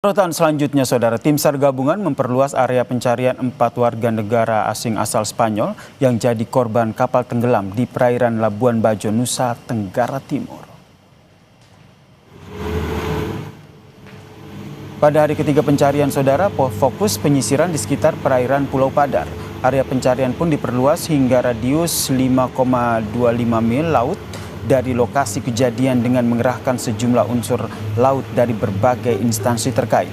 Sorotan selanjutnya, Saudara, tim SAR gabungan memperluas area pencarian 4 warga negara asing asal Spanyol yang jadi korban kapal tenggelam di perairan Labuan Bajo, Nusa Tenggara Timur. Pada hari ketiga pencarian, Saudara, fokus penyisiran di sekitar perairan Pulau Padar. Area pencarian pun diperluas hingga radius 5,25 mil laut dari lokasi kejadian dengan mengerahkan sejumlah unsur laut dari berbagai instansi terkait.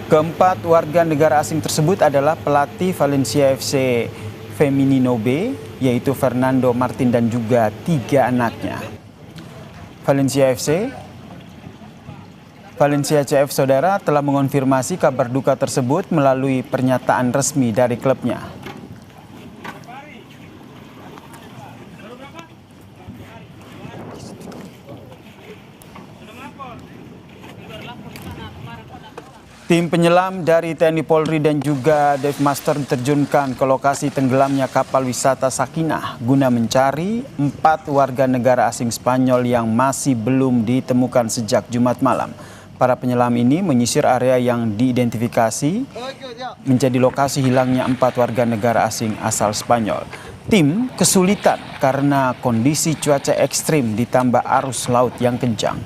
Keempat warga negara asing tersebut adalah pelatih Valencia FC Femenino B, yaitu Fernando Martin dan juga 3 anaknya. Valencia CF, Saudara, telah mengonfirmasi kabar duka tersebut melalui pernyataan resmi dari klubnya. Tim penyelam dari TNI Polri dan juga Dive Master diterjunkan ke lokasi tenggelamnya kapal wisata Sakinah guna mencari 4 warga negara asing Spanyol yang masih belum ditemukan sejak Jumat malam. Para penyelam ini menyisir area yang diidentifikasi menjadi lokasi hilangnya 4 warga negara asing asal Spanyol. Tim kesulitan karena kondisi cuaca ekstrim ditambah arus laut yang kencang.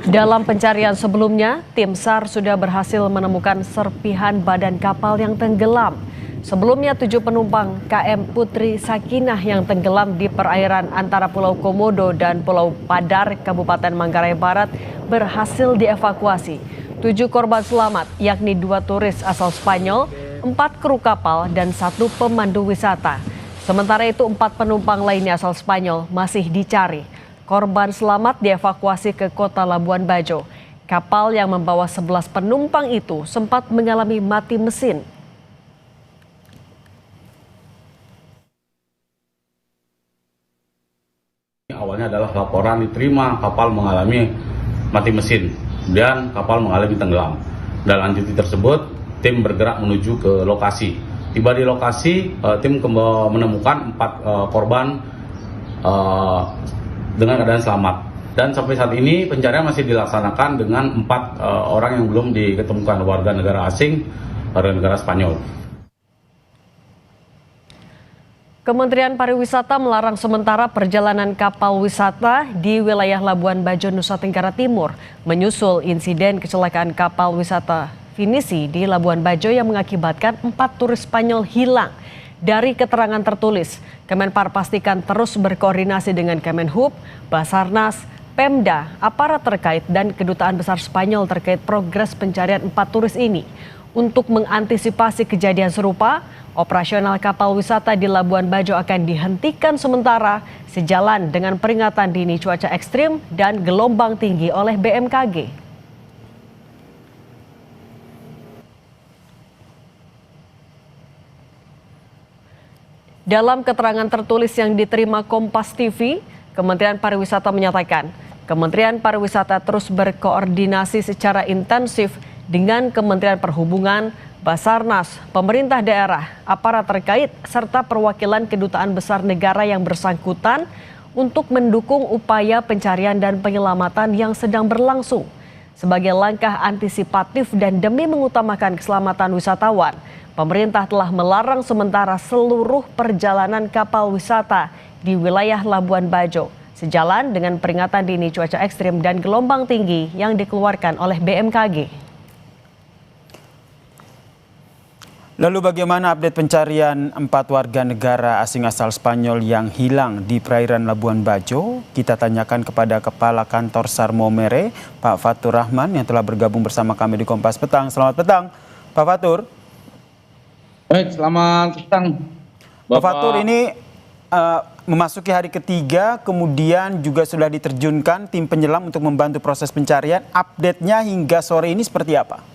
Dalam pencarian sebelumnya, tim SAR sudah berhasil menemukan serpihan badan kapal yang tenggelam. Sebelumnya 7 penumpang KM Putri Sakinah yang tenggelam di perairan antara Pulau Komodo dan Pulau Padar, Kabupaten Manggarai Barat berhasil dievakuasi. 7 korban selamat, yakni 2 turis asal Spanyol, 4 kru kapal, dan 1 pemandu wisata. Sementara itu 4 penumpang lainnya asal Spanyol masih dicari. Korban selamat dievakuasi ke kota Labuan Bajo. Kapal yang membawa 11 penumpang itu sempat mengalami mati mesin. Awalnya adalah laporan diterima kapal mengalami mati mesin, kemudian kapal mengalami tenggelam. Dan lanjuti tersebut, tim bergerak menuju ke lokasi. Tiba di lokasi, tim menemukan 4 korban dengan keadaan selamat. Dan sampai saat ini pencarian masih dilaksanakan dengan 4 orang yang belum diketemukan, warga negara asing, warga negara Spanyol. Kementerian Pariwisata melarang sementara perjalanan kapal wisata di wilayah Labuan Bajo, Nusa Tenggara Timur, menyusul insiden kecelakaan kapal wisata Finisi di Labuan Bajo yang mengakibatkan 4 turis Spanyol hilang. Dari keterangan tertulis, Kemenpar pastikan terus berkoordinasi dengan Kemenhub, Basarnas, Pemda, aparat terkait, dan Kedutaan Besar Spanyol terkait progres pencarian 4 turis ini. Untuk mengantisipasi kejadian serupa, operasional kapal wisata di Labuan Bajo akan dihentikan sementara sejalan dengan peringatan dini cuaca ekstrim dan gelombang tinggi oleh BMKG. Dalam keterangan tertulis yang diterima Kompas TV, Kementerian Pariwisata menyatakan, Kementerian Pariwisata terus berkoordinasi secara intensif dengan Kementerian Perhubungan, Basarnas, pemerintah daerah, aparat terkait, serta perwakilan kedutaan besar negara yang bersangkutan untuk mendukung upaya pencarian dan penyelamatan yang sedang berlangsung. Sebagai langkah antisipatif dan demi mengutamakan keselamatan wisatawan, pemerintah telah melarang sementara seluruh perjalanan kapal wisata di wilayah Labuan Bajo, sejalan dengan peringatan dini cuaca ekstrim dan gelombang tinggi yang dikeluarkan oleh BMKG. Lalu bagaimana update pencarian 4 warga negara asing asal Spanyol yang hilang di perairan Labuan Bajo? Kita tanyakan kepada Kepala Kantor SAR Maumere, Pak Fatur Rahman, yang telah bergabung bersama kami di Kompas Petang. Selamat petang, Pak Fatur. Baik, selamat petang, Pak Fatur. Ini memasuki hari ketiga, kemudian juga sudah diterjunkan tim penyelam untuk membantu proses pencarian. Update-nya hingga sore ini seperti apa?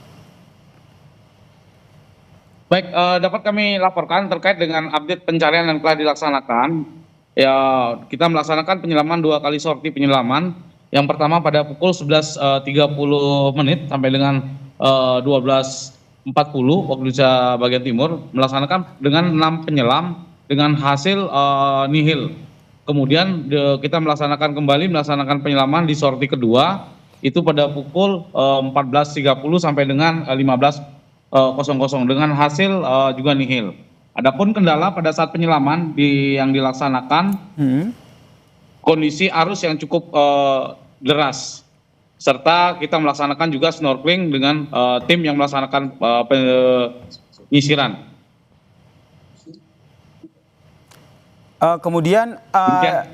Baik, dapat kami laporkan terkait dengan update pencarian yang telah dilaksanakan. Ya, kita melaksanakan penyelaman 2 kali sorti penyelaman. Yang pertama pada pukul 11.30 sampai dengan 12 waktu Indonesia bagian timur melaksanakan dengan 6 penyelam dengan hasil nihil. Kemudian kita melaksanakan penyelaman di sorti kedua itu pada pukul 14.30 sampai dengan 15.00 dengan hasil juga nihil. Adapun kendala pada saat penyelaman yang dilaksanakan, kondisi arus yang cukup deras, serta kita melaksanakan juga snorkeling dengan tim yang melaksanakan penyisiran. Kemudian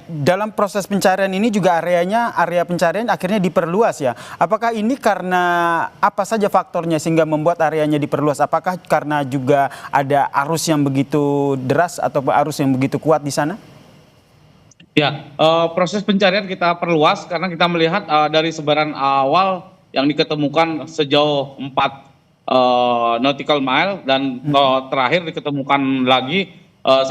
dalam proses pencarian ini juga area pencarian akhirnya diperluas ya. Apakah ini karena apa saja faktornya sehingga membuat areanya diperluas? Apakah karena juga ada arus yang begitu deras atau arus yang begitu kuat di sana? Ya, proses pencarian kita perluas karena kita melihat dari sebaran awal yang diketemukan sejauh 4 nautical mile dan terakhir diketemukan lagi 1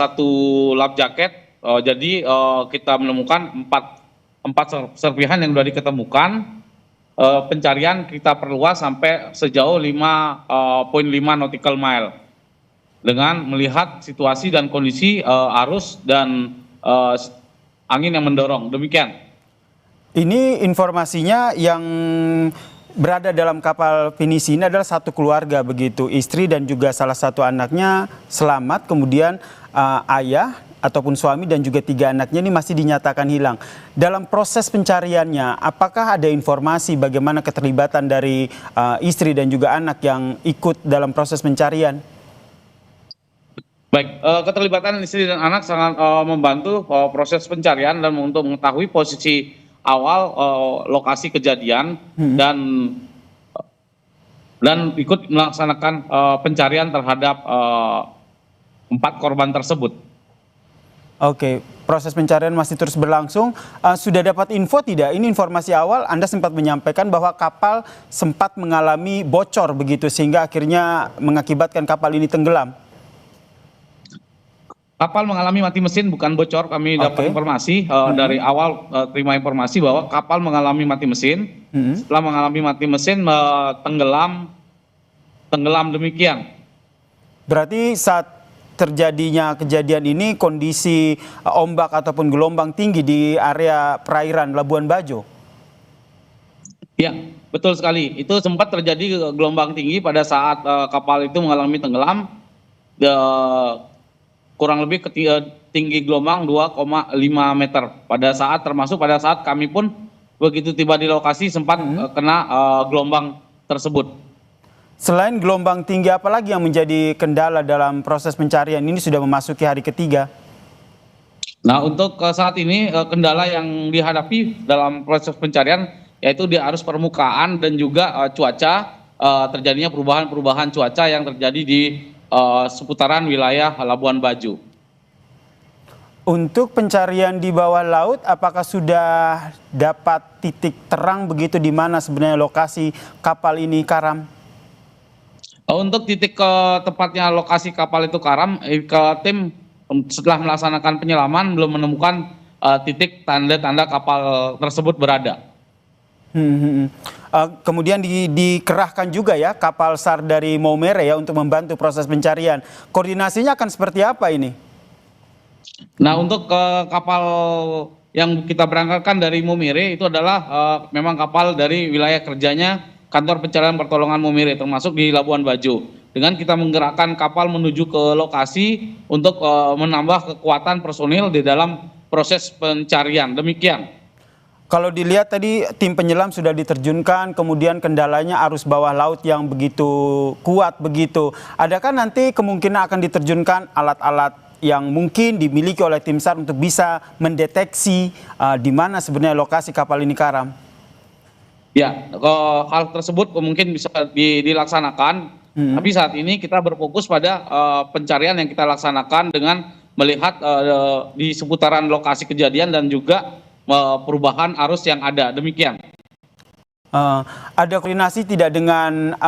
lap jaket. Jadi kita menemukan 4 serpihan yang sudah diketemukan. Pencarian kita perluas sampai sejauh 5.5 nautical mile dengan melihat situasi dan kondisi arus dan angin yang mendorong. Demikian. Ini informasinya yang berada dalam kapal pinisi ini adalah satu keluarga begitu, istri dan juga salah satu anaknya selamat, kemudian ayah ataupun suami dan juga 3 anaknya ini masih dinyatakan hilang. Dalam proses pencariannya, apakah ada informasi bagaimana keterlibatan dari istri dan juga anak yang ikut dalam proses pencarian? Baik, keterlibatan istri dan anak sangat membantu proses pencarian dan untuk mengetahui posisi awal lokasi kejadian dan ikut melaksanakan pencarian terhadap 4 korban tersebut. Oke, proses pencarian masih terus berlangsung. Sudah dapat info tidak? Ini informasi awal Anda sempat menyampaikan bahwa kapal sempat mengalami bocor begitu sehingga akhirnya mengakibatkan kapal ini tenggelam. Kapal mengalami mati mesin, bukan bocor. Kami dapat informasi dari awal terima informasi bahwa kapal mengalami mati mesin. Setelah mengalami mati mesin tenggelam demikian. Berarti saat terjadinya kejadian ini kondisi ombak ataupun gelombang tinggi di area perairan Labuan Bajo? Ya, betul sekali. Itu sempat terjadi gelombang tinggi pada saat kapal itu mengalami tenggelam. Kurang lebih tinggi gelombang 2,5 meter termasuk pada saat kami pun begitu tiba di lokasi sempat kena gelombang tersebut. Selain gelombang tinggi, apa lagi yang menjadi kendala dalam proses pencarian ini sudah memasuki hari ketiga? Nah, untuk saat ini kendala yang dihadapi dalam proses pencarian yaitu di arus permukaan dan juga cuaca, terjadinya perubahan cuaca yang terjadi di seputaran wilayah Labuan Bajo. Untuk pencarian di bawah laut, apakah sudah dapat titik terang begitu di mana sebenarnya lokasi kapal ini karam? Untuk titik tepatnya lokasi kapal itu karam, tim setelah melaksanakan penyelaman belum menemukan titik tanda-tanda kapal tersebut berada. Kemudian dikerahkan juga ya kapal SAR dari Maumere ya untuk membantu proses pencarian. Koordinasinya akan seperti apa ini? Nah, untuk kapal yang kita berangkatkan dari Maumere itu adalah memang kapal dari wilayah kerjanya Kantor Pencarian Pertolongan Maumere termasuk di Labuan Bajo. Dengan kita menggerakkan kapal menuju ke lokasi untuk menambah kekuatan personil di dalam proses pencarian. Demikian. Kalau dilihat tadi tim penyelam sudah diterjunkan, kemudian kendalanya arus bawah laut yang begitu kuat begitu. Adakah nanti kemungkinan akan diterjunkan alat-alat yang mungkin dimiliki oleh tim SAR untuk bisa mendeteksi di mana sebenarnya lokasi kapal ini karam? Ya, hal tersebut mungkin bisa dilaksanakan. Tapi saat ini kita berfokus pada pencarian yang kita laksanakan dengan melihat di seputaran lokasi kejadian dan juga perubahan arus yang ada. Demikian. Ada koordinasi tidak dengan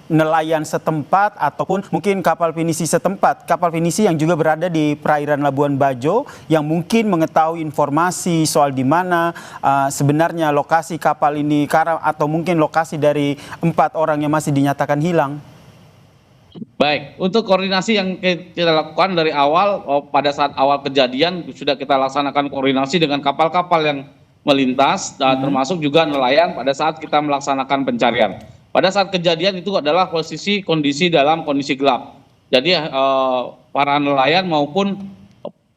nelayan setempat ataupun mungkin kapal pinisi setempat, kapal pinisi yang juga berada di perairan Labuan Bajo yang mungkin mengetahui informasi soal di mana sebenarnya lokasi kapal ini karam atau mungkin lokasi dari 4 orang yang masih dinyatakan hilang? Baik, untuk koordinasi yang kita lakukan dari awal, pada saat awal kejadian sudah kita laksanakan koordinasi dengan kapal-kapal yang melintas, dan termasuk juga nelayan pada saat kita melaksanakan pencarian. Pada saat kejadian itu adalah kondisi dalam kondisi gelap. Jadi para nelayan maupun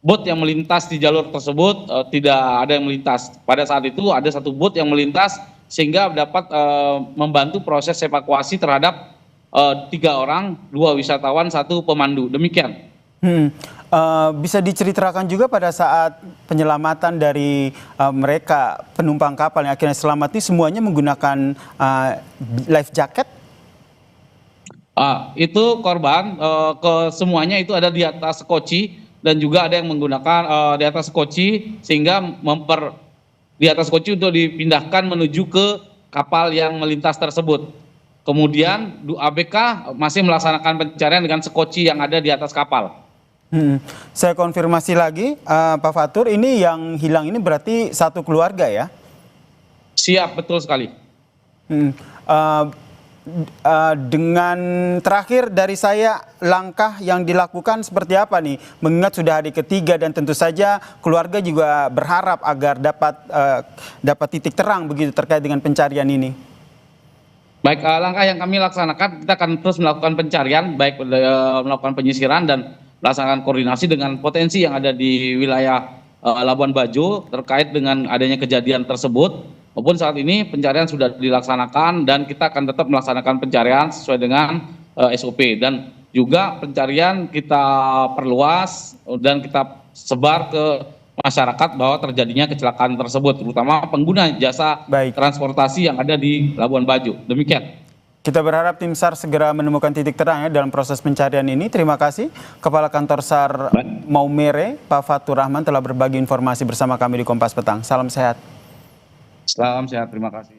bot yang melintas di jalur tersebut tidak ada yang melintas. Pada saat itu ada satu bot yang melintas sehingga dapat membantu proses evakuasi terhadap 3 orang, 2 wisatawan, 1 pemandu. Demikian. Bisa diceritakan juga pada saat penyelamatan dari mereka penumpang kapal yang akhirnya selamat ini semuanya menggunakan life jacket? Itu korban semuanya itu ada di atas koci dan juga ada yang menggunakan di atas koci sehingga di atas koci untuk dipindahkan menuju ke kapal yang melintas tersebut. Kemudian ABK masih melaksanakan pencarian dengan sekoci yang ada di atas kapal. Saya konfirmasi lagi, Pak Fatur, ini yang hilang ini berarti satu keluarga ya? Siap, betul sekali. Dengan terakhir dari saya, langkah yang dilakukan seperti apa nih? Mengingat sudah hari ketiga dan tentu saja keluarga juga berharap agar dapat titik terang begitu terkait dengan pencarian ini. Baik, langkah yang kami laksanakan, kita akan terus melakukan pencarian, baik melakukan penyisiran dan melaksanakan koordinasi dengan potensi yang ada di wilayah Labuan Bajo terkait dengan adanya kejadian tersebut. Maupun saat ini pencarian sudah dilaksanakan dan kita akan tetap melaksanakan pencarian sesuai dengan SOP. Dan juga pencarian kita perluas dan kita sebar ke masyarakat bahwa terjadinya kecelakaan tersebut, terutama pengguna jasa transportasi yang ada di Labuan Bajo. Demikian. Kita berharap tim SAR segera menemukan titik terang ya dalam proses pencarian ini. Terima kasih Kepala Kantor SAR Maumere, Pak Fatur Rahman telah berbagi informasi bersama kami di Kompas Petang. Salam sehat. Salam sehat, terima kasih.